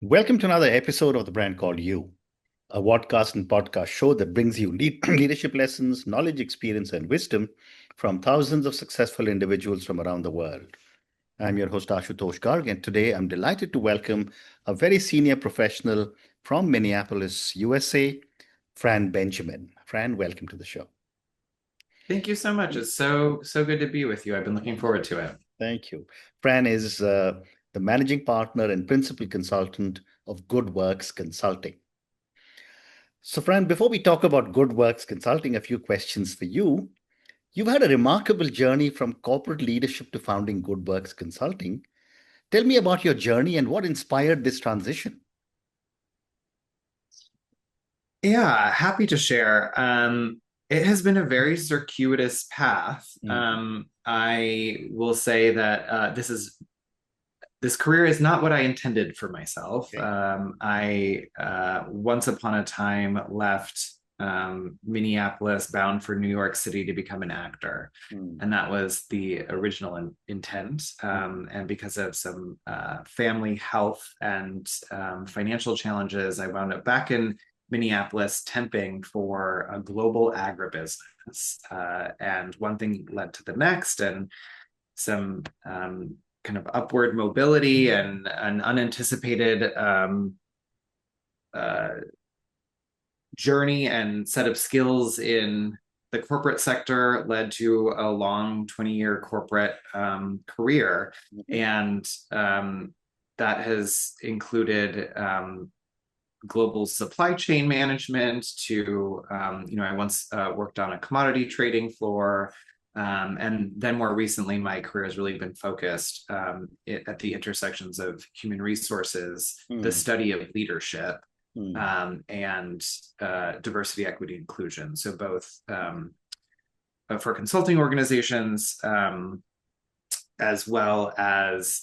Welcome to another episode of The Brand Called You, a podcast and podcast show that brings you leadership lessons, knowledge, experience, and wisdom from thousands of successful individuals from around the world. I'm your host, Ashutosh Garg, and today I'm delighted to welcome a very senior professional from Minneapolis, USA, Fran Benjamin. Fran, welcome to the show. Thank you so much. It's so good to be with you. I've been looking forward to it. Thank you. Fran is the managing partner and principal consultant of Good Works Consulting. So, Fran, before we talk about Good Works Consulting, a few questions for you. You've had a remarkable journey from corporate leadership to founding Good Works Consulting. Tell me about your journey and what inspired this transition. Yeah, happy to share. It has been a very circuitous path. I will say that this career is not what I intended for myself. Okay. I once upon a time left Minneapolis bound for New York City to become an actor. And that was the original intent. And because of some family health and financial challenges, I wound up back in Minneapolis temping for a global agribusiness. And one thing led to the next, and some kind of upward mobility and an unanticipated journey and set of skills in the corporate sector led to a long 20-year corporate career. And that has included global supply chain management to, I once worked on a commodity trading floor. And then more recently, my career has really been focused at the intersections of human resources, the study of leadership, and diversity, equity, inclusion. So both for consulting organizations, as well as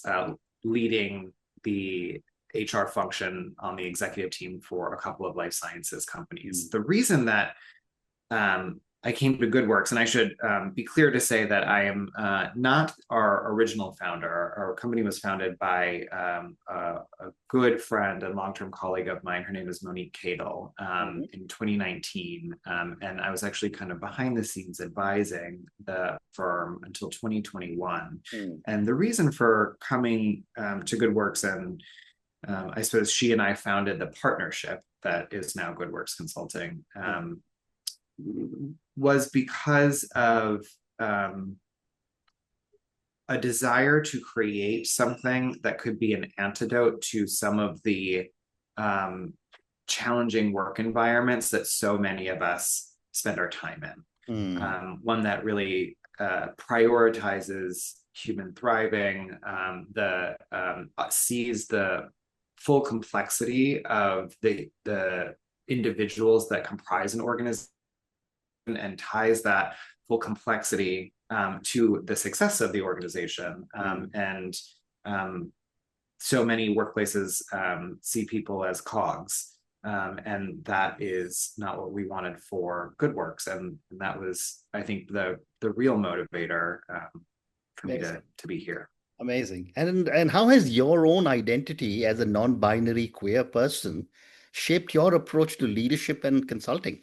leading the HR function on the executive team for a couple of life sciences companies. The reason that I came to Good Works, and I should be clear to say that I am not our original founder. Our company was founded by a good friend and long-term colleague of mine. Her name is Monique Cadle in 2019. And I was actually kind of behind the scenes advising the firm until 2021. And the reason for coming to Good Works, and I suppose she and I founded the partnership that is now Good Works Consulting, was because of a desire to create something that could be an antidote to some of the challenging work environments that so many of us spend our time in. One that really prioritizes human thriving, sees the full complexity of the individuals that comprise an organization, and ties that full complexity to the success of the organization. And so many workplaces see people as cogs. And that is not what we wanted for Good Works. And that was, I think, the real motivator for me to be here. Amazing. And how has your own identity as a non-binary queer person shaped your approach to leadership and consulting?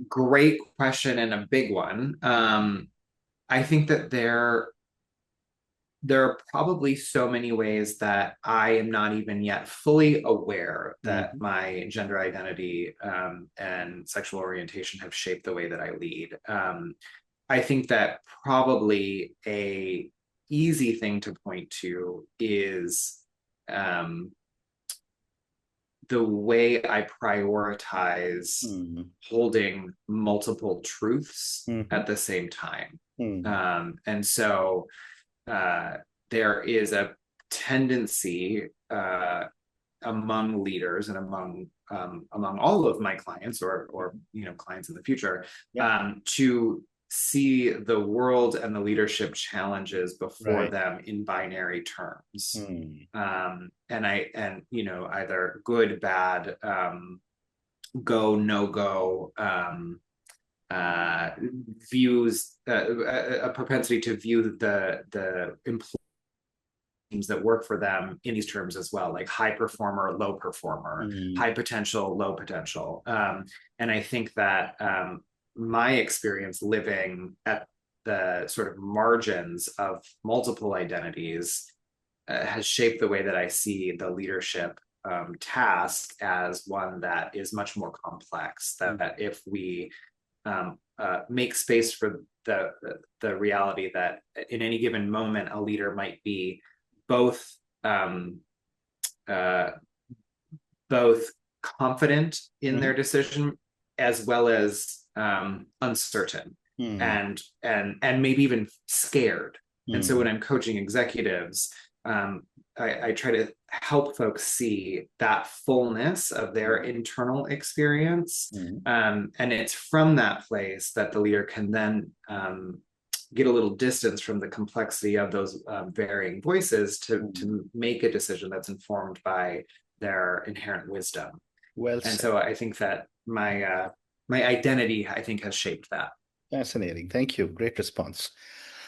Great question, and a big one. I think that there are probably so many ways that I am not even yet fully aware that my gender identity and sexual orientation have shaped the way that I lead. I think that probably a easy thing to point to is the way I prioritize holding multiple truths at the same time. And so there is a tendency among leaders and among all of my clients, or clients in the future, to see the world and the leadership challenges before them in binary terms. Either good, bad, go, no go, views, a propensity to view the employee teams that work for them in these terms as well, like high performer, low performer, high potential, low potential. And I think that my experience living at the sort of margins of multiple identities has shaped the way that I see the leadership task as one that is much more complex. That if we make space for the reality that in any given moment a leader might be both both confident in their decision as well as uncertain and maybe even scared. And so when I'm coaching executives, I try to help folks see that fullness of their internal experience. And it's from that place that the leader can then get a little distance from the complexity of those varying voices to make a decision that's informed by their inherent wisdom. Well and said. so I think that my identity, I think, has shaped that. Fascinating. Thank you. Great response.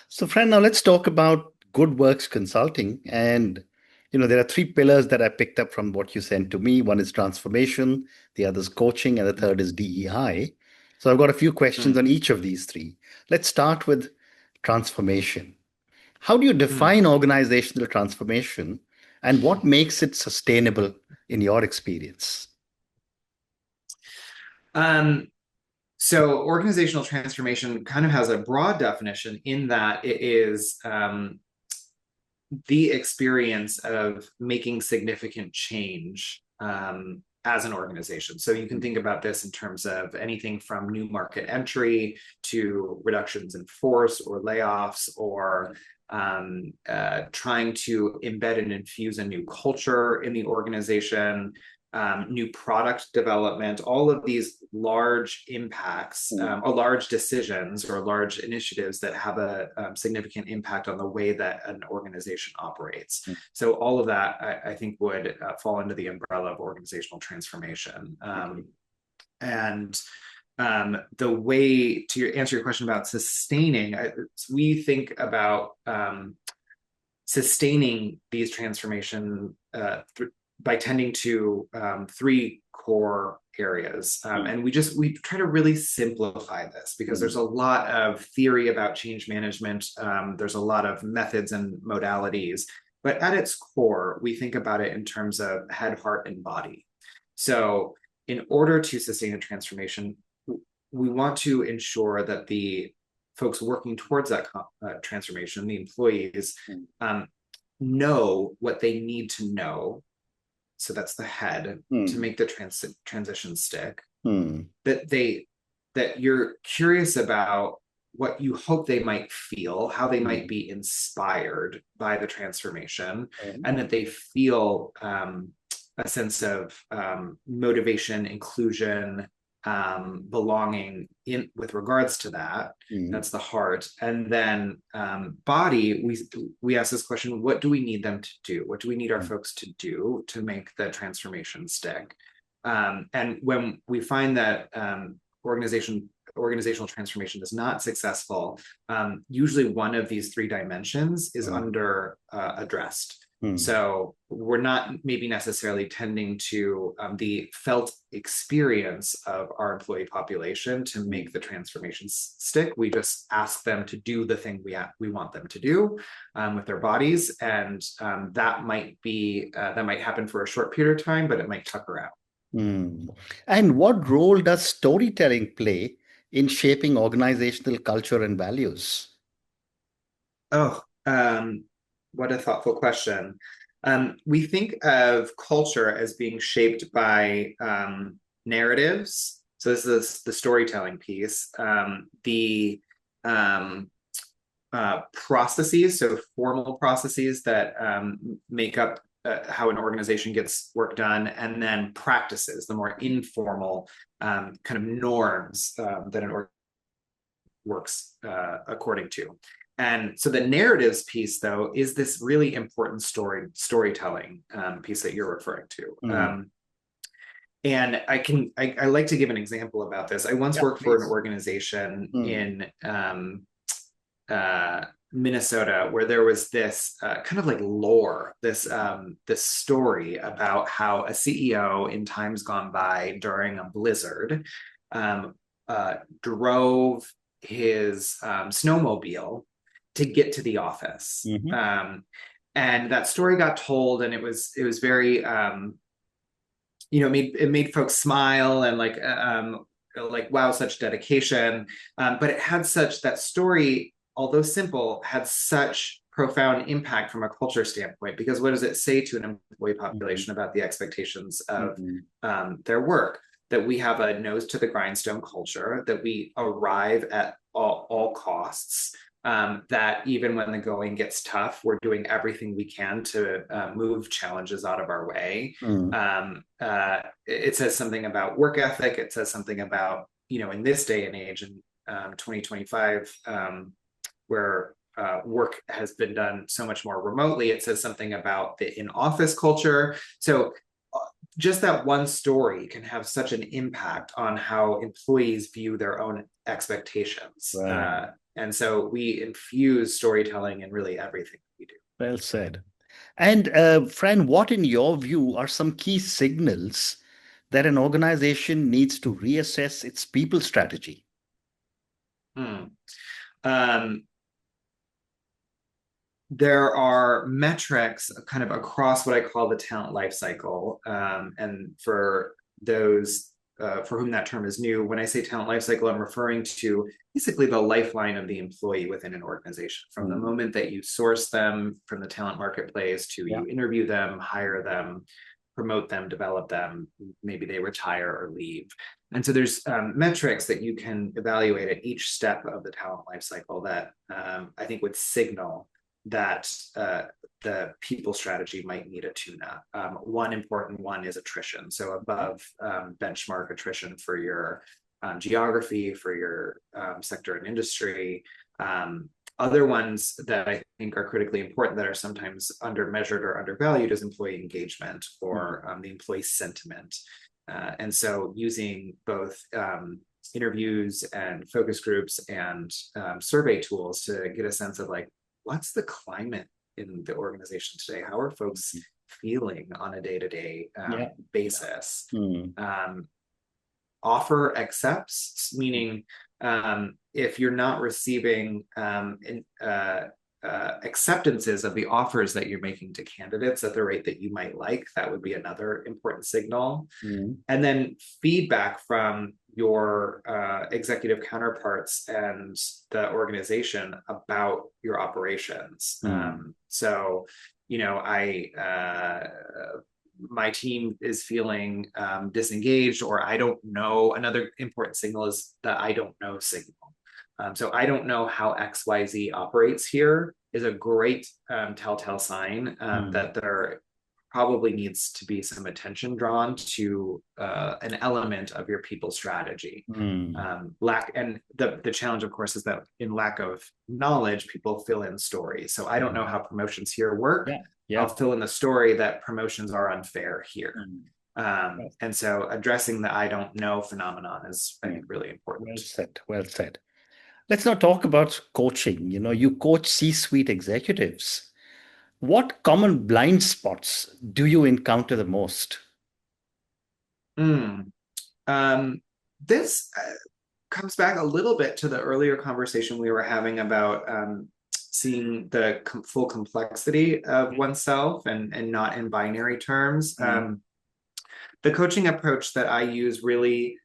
So, Fran, now let's talk about Good Works Consulting. And, there are three pillars that I picked up from what you sent to me. One is transformation, the other is coaching, and the third is DEI. So I've got a few questions on each of these three. Let's start with transformation. How do you define organizational transformation, and what makes it sustainable in your experience? So organizational transformation kind of has a broad definition in that it is the experience of making significant change as an organization. So you can think about this in terms of anything from new market entry to reductions in force or layoffs, or trying to embed and infuse a new culture in the organization, new product development, all of these large impacts or large decisions or large initiatives that have a significant impact on the way that an organization operates. So all of that, I think, would fall into the umbrella of organizational transformation. And the way to answer your question about sustaining, we think about sustaining these transformation by tending to three core areas. And we try to really simplify this because there's a lot of theory about change management. There's a lot of methods and modalities, but at its core, we think about it in terms of head, heart, and body. So in order to sustain a transformation, we want to ensure that the folks working towards that transformation, the employees, know what they need to know. So that's the head, to make the transition stick. That you're curious about what you hope they might feel, how they might be inspired by the transformation, and that they feel a sense of motivation, inclusion, belonging with regards to that. That's the heart. And then body, we ask this question: what do we need them to do? What do we need our folks to do to make the transformation stick? And when we find that organizational transformation is not successful, usually one of these three dimensions is under addressed. So we're not maybe necessarily tending to the felt experience of our employee population to make the transformation stick. We just ask them to do the thing we want them to do with their bodies, and that might happen for a short period of time, but it might tucker out. And what role does storytelling play in shaping organizational culture and values? What a thoughtful question. We think of culture as being shaped by narratives. So this is the storytelling piece. The processes, so formal processes that make up how an organization gets work done, and then practices, the more informal kind of norms that an organization works according to. And so the narratives piece, though, is this really important storytelling piece that you're referring to. And I like to give an example about this. I once worked for an organization in Minnesota, where there was this kind of like lore, this story about how a CEO in times gone by during a blizzard um, drove his snowmobile to get to the office. Mm-hmm. And that story got told, and it was very you know, it made folks smile and like wow, such dedication. But it had such that story, although simple, had such profound impact from a culture standpoint, because what does it say to an employee Mm-hmm. population about the expectations of Mm-hmm. their work? That we have a nose to the grindstone culture, that we arrive at all costs, that even when the going gets tough, we're doing everything we can to move challenges out of our way. Mm-hmm. It says something about work ethic. It says something about, you know, in this day and age, in 2025, where work has been done so much more remotely, it says something about the in-office culture. So just that one story can have such an impact on how employees view their own expectations. Right. And so we infuse storytelling in really everything we do. Well said. And Fran, what in your view are some key signals that an organization needs to reassess its people strategy? Hmm. Um, there are metrics kind of across what I call the talent lifecycle. And for those for whom that term is new, when I say talent lifecycle, I'm referring to basically the lifeline of the employee within an organization, from the Mm. moment that you source them from the talent marketplace to Yeah. you interview them, hire them, promote them, develop them, maybe they retire or leave. And so there's metrics that you can evaluate at each step of the talent lifecycle that I think would signal that the people strategy might need a tune-up. One important one is attrition. So above benchmark attrition for your geography, for your sector and industry. Other ones that I think are critically important that are sometimes undermeasured or undervalued is employee engagement, or the employee sentiment. And so using both interviews and focus groups and survey tools to get a sense of like, what's the climate in the organization today? How are folks feeling on a day-to-day basis? Mm. Offer accepts, meaning if you're not receiving acceptances of the offers that you're making to candidates at the rate that you might like, that would be another important signal. Mm. And then feedback from your executive counterparts and the organization about your operations. Mm. So, you know, my team is feeling disengaged, or I don't know. Another important signal is the I don't know signal. So I don't know how XYZ operates here is a great telltale sign that there probably needs to be some attention drawn to an element of your people strategy. Mm. And the challenge, of course, is that in lack of knowledge, people fill in stories. So I don't know how promotions here work. Yeah. Yeah. I'll fill in the story that promotions are unfair here. Mm. And so addressing the I don't know phenomenon is, I think, really Well important. said. Well said. Let's now talk about coaching. You coach C-suite executives. What common blind spots do you encounter the most? Mm. This comes back a little bit to the earlier conversation we were having about seeing the full complexity of oneself and not in binary terms. The coaching approach that I use really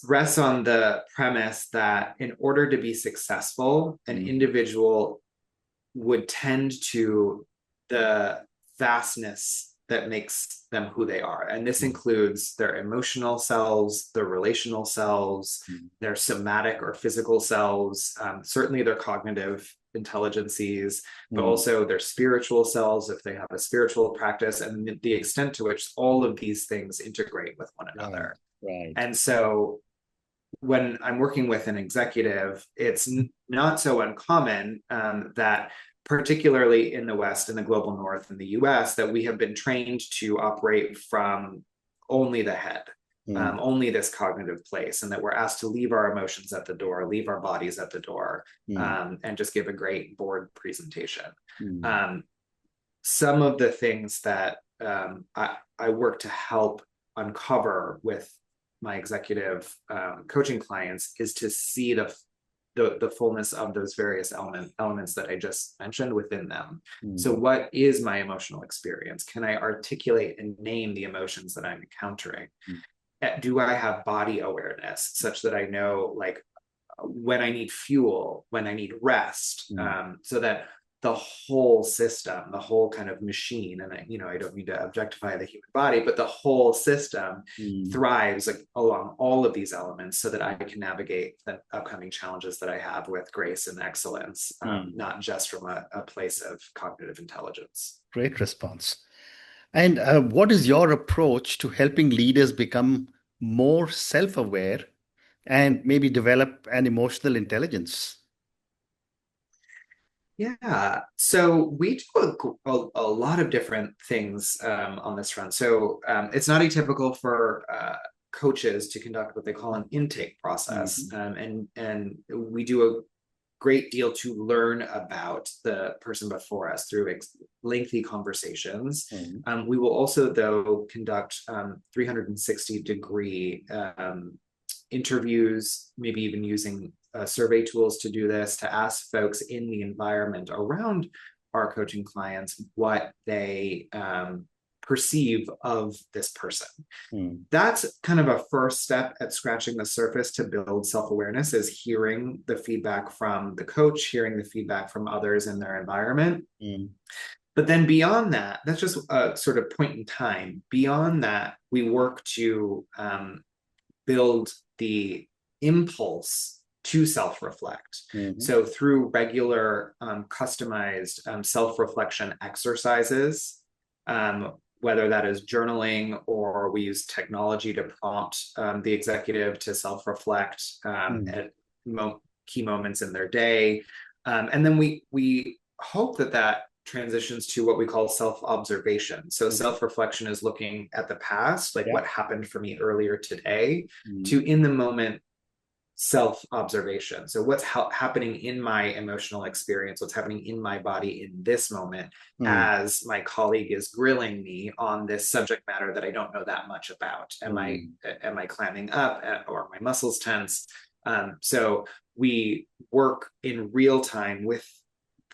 rests on the premise that in order to be successful, an individual would tend to the vastness that makes them who they are. And this includes their emotional selves, their relational selves, their somatic or physical selves, certainly their cognitive intelligences, but also their spiritual selves, if they have a spiritual practice, and the extent to which all of these things integrate with one another. Right. And so when I'm working with an executive, it's not so uncommon that, particularly in the West, in the global North, in the US, that we have been trained to operate from only the head. Mm. only this cognitive place, and that we're asked to leave our emotions at the door, leave our bodies at the door, Mm. and just give a great board presentation. Mm. Um, some of the things that I work to help uncover with my executive coaching clients is to see the fullness of those various elements that I just mentioned within them. So Mm. what is my emotional experience? Can I articulate and name the emotions that I'm encountering? Mm. Do I have body awareness such that I know, like, when I need fuel, when I need rest, Mm. so that the whole system, the whole kind of machine, and I don't mean to objectify the human body, but the whole system Mm. thrives like along all of these elements, so that I can navigate the upcoming challenges that I have with grace and excellence, Mm. not just from a place of cognitive intelligence. Great response. And what is your approach to helping leaders become more self-aware and maybe develop an emotional intelligence? Yeah, so we do a lot of different things on this front. So it's not atypical for coaches to conduct what they call an intake process, Mhm. and we do a great deal to learn about the person before us through lengthy conversations. Mhm. We will also, though, conduct 360-degree interviews, maybe even using survey tools to do this, to ask folks in the environment around our coaching clients what they perceive of this person. Mm. That's kind of a first step at scratching the surface to build self-awareness, is hearing the feedback from the coach, hearing the feedback from others in their environment. Mm. But then beyond that, that's just a sort of point in time. Beyond that, we work to build the impulse to self-reflect. Mhm. So through regular customized self-reflection exercises, whether that is journaling, or we use technology to prompt the executive to self-reflect Mm. at key moments in their day. And then we hope that transitions to what we call self-observation. So Mhm. self-reflection is looking at the past, like Yeah. what happened for me earlier today, Mm. to in the moment self-observation. So what's happening in my emotional experience, what's happening in my body in this moment, Mm. as my colleague is grilling me on this subject matter that I don't know that much about. Mm. Am I clamming up, or my muscles tense? So we work in real time with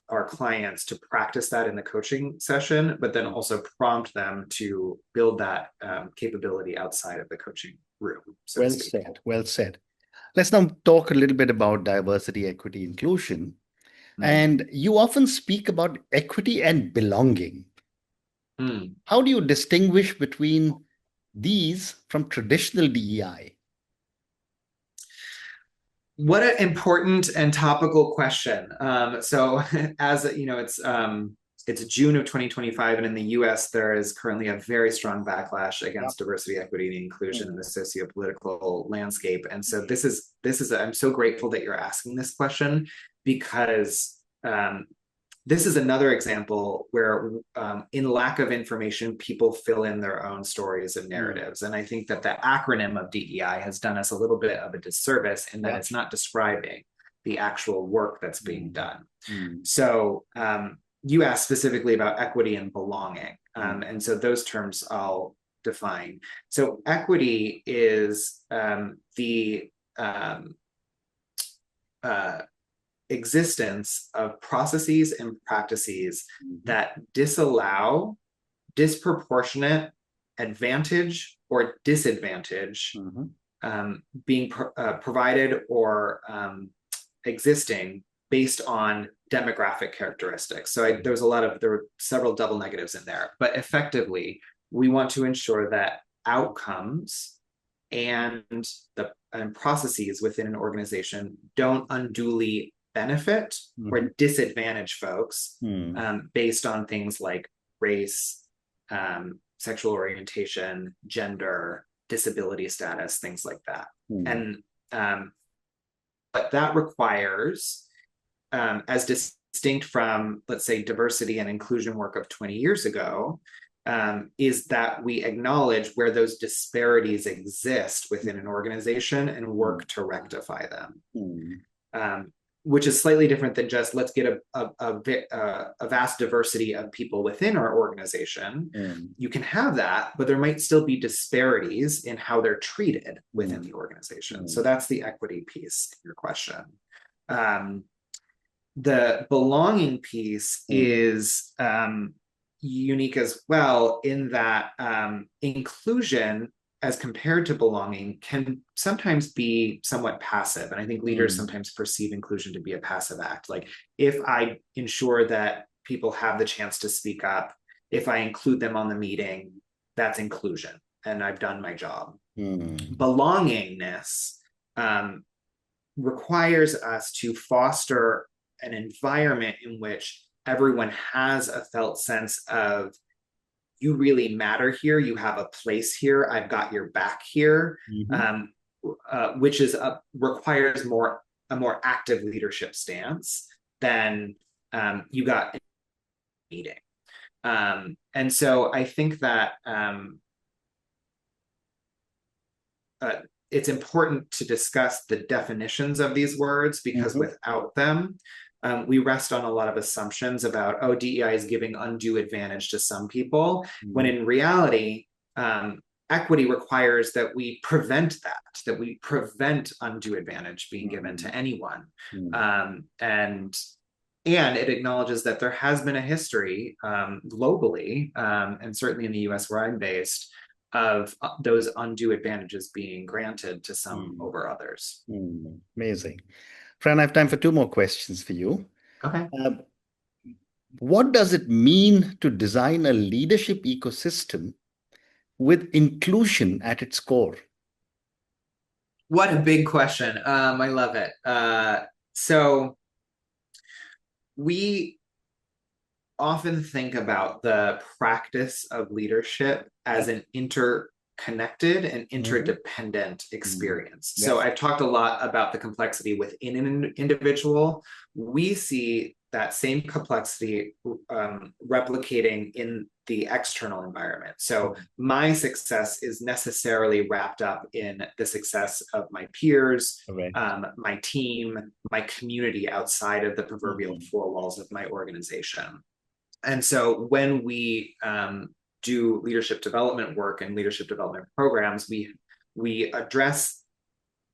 our clients to practice that in the coaching session, but then Mm. also prompt them to build that capability outside of the coaching room, so to Well speak. said. Well said. Let's now talk a little bit about diversity, equity, inclusion. Mm. And you often speak about equity and belonging. Mm. How do you distinguish between these from traditional DEI? What an important and topical question. So, as you know, it's June of 2025, and in the U.S. there is currently a very strong backlash Yep. against diversity, equity, and inclusion in Mm. the socio-political landscape. And so, this is I'm so grateful that you're asking this question, because this is another example where, in lack of information, people fill in their own stories and Mm. narratives. And I think that the acronym of DEI has done us a little bit of a disservice, in that Yeah. it's not describing the actual work that's being Mm. done. Mm. So you asked specifically about equity and belonging. Mm. And so those terms I'll define. So equity is the uh, existence of processes and practices Mhm. that disallow disproportionate advantage or disadvantage Mhm. being provided or existing based on demographic characteristics. So there were several double negatives in there, but effectively, we want to ensure that outcomes and the processes within an organization don't unduly benefit Mhm. or disadvantage folks Mm. based on things like race, sexual orientation, gender, disability status, things like that. Mm. And but that requires, as distinct from, let's say, diversity and inclusion work of 20 years ago, is that we acknowledge where those disparities exist within an organization and work to rectify them. Which is slightly different than just let's get a vast diversity of people within our organization. You can have that, but there might still be disparities in how they're treated within the organization. So that's the equity piece in your question. The belonging piece is unique as well, in that inclusion as compared to belonging can sometimes be somewhat passive. And I think leaders sometimes perceive inclusion to be a passive act. Like, if I ensure that people have the chance to speak up, if I include them on the meeting, that's inclusion and I've done my job. Belongingness requires us to foster an environment in which everyone has a felt sense of, you really matter here, you have a place here, I've got your back here, which is requires a more active leadership stance than you got in a meeting. And so I think that it's important to discuss the definitions of these words, because without them, we rest on a lot of assumptions about, oh, DEI is giving undue advantage to some people, when in reality, equity requires that we prevent that we prevent undue advantage being given to anyone. And it acknowledges that there has been a history globally, and certainly in the US where I'm based, of those undue advantages being granted to some over others. Amazing. Fran, I have time for two more questions for you. Okay. What does it mean to design a leadership ecosystem with inclusion at its core? What a big question. I love it. So we often think about the practice of leadership as an interconnected and interdependent experience. So I've talked a lot about the complexity within an individual. We see that same complexity replicating in the external environment. So my success is necessarily wrapped up in the success of my peers, my team, my community outside of the proverbial four walls of my organization. And so when we do leadership development work and leadership development programs, we address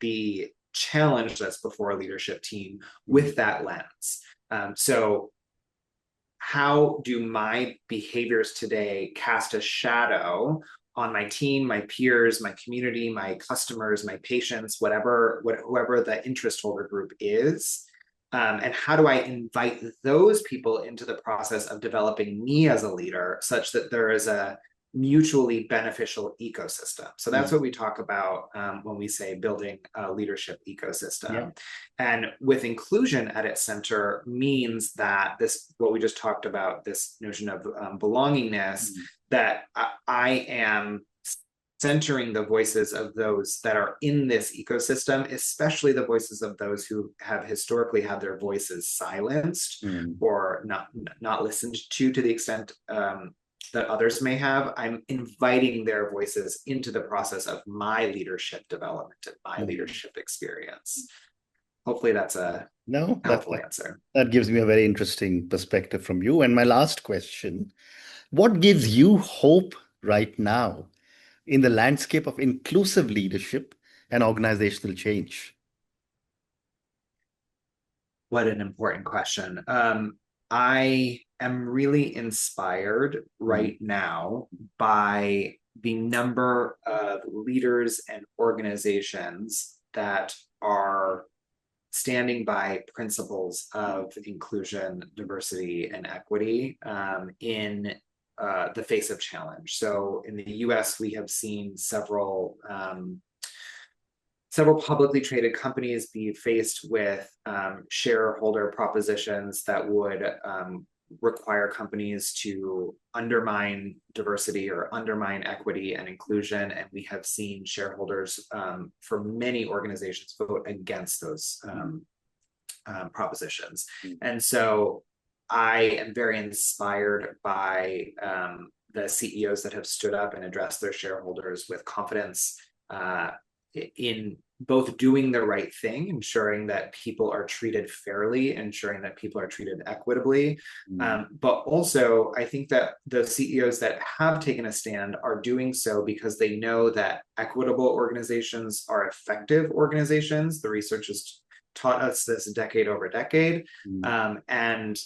the challenge that's before a leadership team with that lens. So how do my behaviors today cast a shadow on my team, my peers, my community, my customers, my patients, whoever the interest holder group is? And how do I invite those people into the process of developing me as a leader, such that there is a mutually beneficial ecosystem? So that's what we talk about when we say building a leadership ecosystem. And with inclusion at its center means that what we just talked about, this notion of belongingness, that I am centering the voices of those that are in this ecosystem, especially the voices of those who have historically had their voices silenced or not listened to the extent that others may have. I'm inviting their voices into the process of my leadership development and my leadership experience. Hopefully that's a helpful answer. That gives me a very interesting perspective from you. And my last question, what gives you hope right now in the landscape of inclusive leadership and organizational change? What an important question. I am really inspired right now by the number of leaders and organizations that are standing by principles of inclusion, diversity, and equity in the face of challenge. So in the US, we have seen several publicly traded companies be faced with shareholder propositions that would require companies to undermine diversity or undermine equity and inclusion. And we have seen shareholders for many organizations vote against those propositions. And so I am very inspired by the CEOs that have stood up and addressed their shareholders with confidence in both doing the right thing, ensuring that people are treated fairly, ensuring that people are treated equitably. But also, I think that the CEOs that have taken a stand are doing so because they know that equitable organizations are effective organizations. The research has taught us this decade over decade. And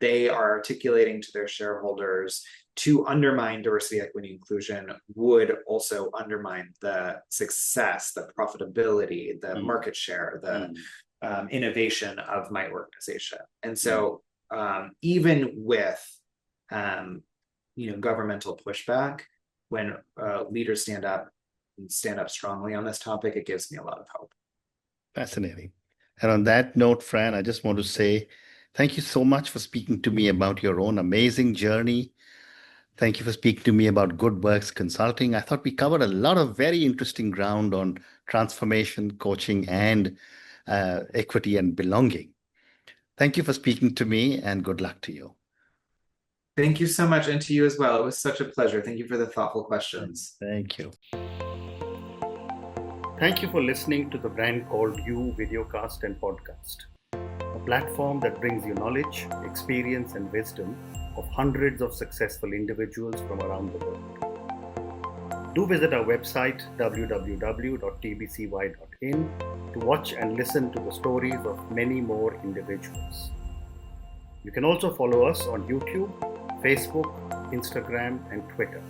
they are articulating to their shareholders to undermine diversity, equity, inclusion would also undermine the success, the profitability, the market share, the innovation of my organization. And so even with governmental pushback, when leaders stand up strongly on this topic, it gives me a lot of hope. Fascinating. And on that note, Fran, I just want to say thank you so much for speaking to me about your own amazing journey. Thank you for speaking to me about Good Works Consulting. I thought we covered a lot of very interesting ground on transformation, coaching, and equity and belonging. Thank you for speaking to me, and good luck to you. Thank you so much, and to you as well. It was such a pleasure. Thank you for the thoughtful questions. Thank you. Thank you for listening to the Brand Called You videocast and podcast, a platform that brings you knowledge, experience, and wisdom of hundreds of successful individuals from around the world. Do visit our website www.tbcy.in to watch and listen to the stories of many more individuals. You can also follow us on YouTube, Facebook, Instagram, and Twitter.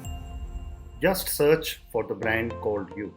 Just search for the Brand Called You.